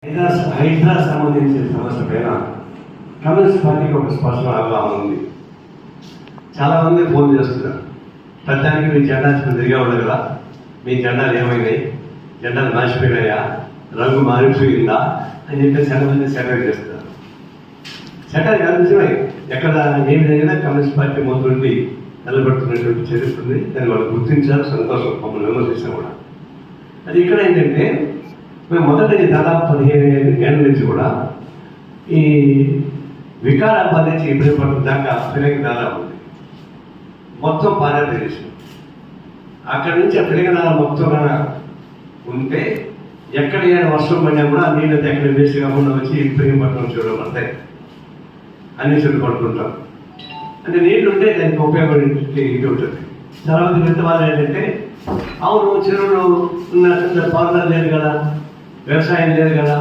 హైడ్రా సంబంధించిన సమస్య పైన కమ్యూనిస్ట్ పార్టీకి ఒక స్పష్టమైన అవగాహన ఉంది. చాలామంది ఫోన్ చేస్తున్నారు, ప్రతిదానికి మీ జెండా తిరిగా ఉండదు కదా, మీ జెండాలు ఏమైనాయి, జెండాలు మార్చిపోయినాయా, రంగు మారిపోయిందా అని చెప్పేసి చాలామంది సెటైర్ చేస్తున్నారు. సెటైర్ కాదు, నిజమే. ఎక్కడ ఏమి జరిగినా కమ్యూనిస్ట్ పార్టీ మొదలుండి నిలబడుతున్నటువంటి చరిత్రని దాన్ని వాళ్ళు గుర్తించారు. సంతోషం, మమ్మల్ని విమర్శిస్తాం కూడా. అది ఇక్కడ ఏంటంటే, మేము మొదటి దాదాపు 15 ఏళ్ళ నుంచి కూడా ఈ వికారాబాద్ నుంచి ఇప్పటి దాకా ఫిరంగినాల ఉంది, మొత్తం భారతదేశం. అక్కడి నుంచి ఆ ఫిరంగినాల మొత్తం ఉంటే ఎక్కడ ఏమైనా వర్షం పడినా కూడా ఆ నీళ్ళు ఎక్కడ వేస్ట్ కాకుండా వచ్చి ఫిరంగిపట్నం చూడడం పడతాయి, అన్ని చెట్లు పడుతుంటాం. అంటే నీళ్లు ఉంటే దానికి ఉపయోగపడి ఇది ఉంటుంది. చాలా మంది పెద్దవాళ్ళు ఏంటంటే, అవును చెరువులు ఉన్న పాలన లేదు కదా, వ్యవసాయం లేదు కదా,